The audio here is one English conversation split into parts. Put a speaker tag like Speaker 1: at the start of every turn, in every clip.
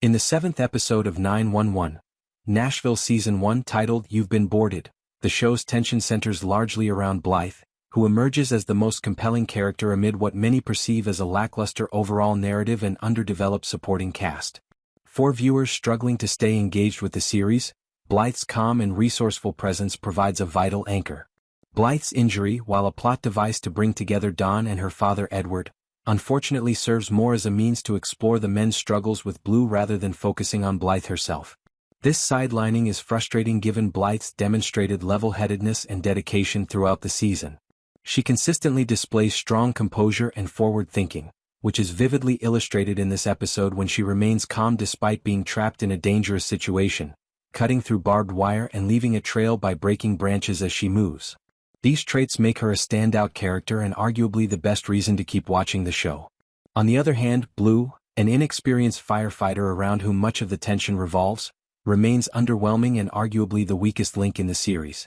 Speaker 1: In the 7th episode of 911, Nashville Season 1 titled You've Been Boarded, the show's tension centers largely around Blythe, who emerges as the most compelling character amid what many perceive as a lackluster overall narrative and underdeveloped supporting cast. For viewers struggling to stay engaged with the series, Blythe's calm and resourceful presence provides a vital anchor. Blythe's injury, while a plot device to bring together Dawn and her father Edward, unfortunately serves more as a means to explore the men's struggles with Blue rather than focusing on Blythe herself. This sidelining is frustrating given Blythe's demonstrated level-headedness and dedication throughout the season. She consistently displays strong composure and forward thinking, which is vividly illustrated in this episode when she remains calm despite being trapped in a dangerous situation, cutting through barbed wire and leaving a trail by breaking branches as she moves. These traits make her a standout character and arguably the best reason to keep watching the show. On the other hand, Blue, an inexperienced firefighter around whom much of the tension revolves, remains underwhelming and arguably the weakest link in the series.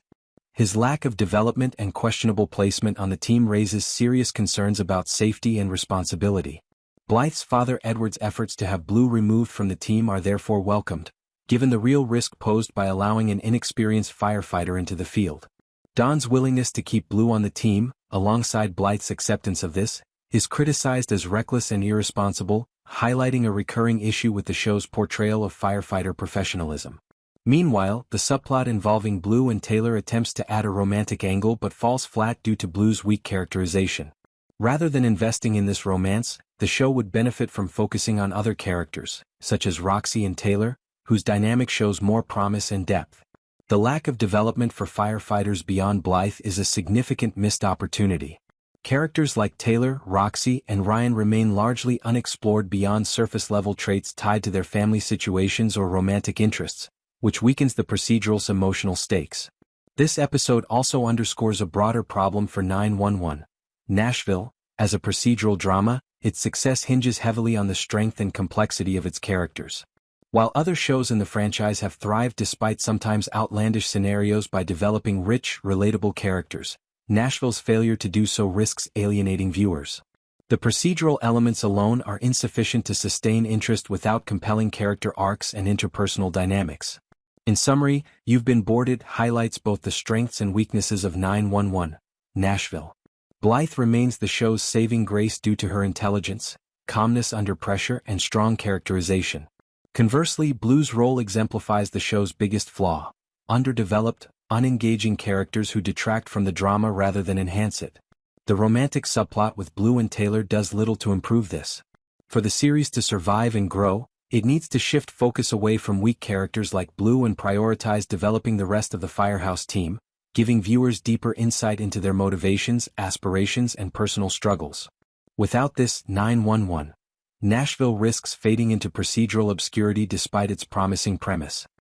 Speaker 1: His lack of development and questionable placement on the team raises serious concerns about safety and responsibility. Blythe's father Edward's efforts to have Blue removed from the team are therefore welcomed, given the real risk posed by allowing an inexperienced firefighter into the field. Dawn's willingness to keep Blue on the team, alongside Blythe's acceptance of this, is criticized as reckless and irresponsible, highlighting a recurring issue with the show's portrayal of firefighter professionalism. Meanwhile, the subplot involving Blue and Taylor attempts to add a romantic angle but falls flat due to Blue's weak characterization. Rather than investing in this romance, the show would benefit from focusing on other characters, such as Roxy and Taylor, whose dynamic shows more promise and depth. The lack of development for firefighters beyond Blythe is a significant missed opportunity. Characters like Taylor, Roxy, and Ryan remain largely unexplored beyond surface-level traits tied to their family situations or romantic interests, which weakens the procedural's emotional stakes. This episode also underscores a broader problem for 911. Nashville, as a procedural drama, its success hinges heavily on the strength and complexity of its characters. While other shows in the franchise have thrived despite sometimes outlandish scenarios by developing rich, relatable characters, Nashville's failure to do so risks alienating viewers. The procedural elements alone are insufficient to sustain interest without compelling character arcs and interpersonal dynamics. In summary, You've Been Boarded highlights both the strengths and weaknesses of 911, Nashville. Blythe remains the show's saving grace due to her intelligence, calmness under pressure, and strong characterization. Conversely, Blue's role exemplifies the show's biggest flaw: underdeveloped, unengaging characters who detract from the drama rather than enhance it. The romantic subplot with Blue and Taylor does little to improve this. For the series to survive and grow, it needs to shift focus away from weak characters like Blue and prioritize developing the rest of the Firehouse team, giving viewers deeper insight into their motivations, aspirations, and personal struggles. Without this, 911, Nashville risks fading into procedural obscurity despite its promising premise.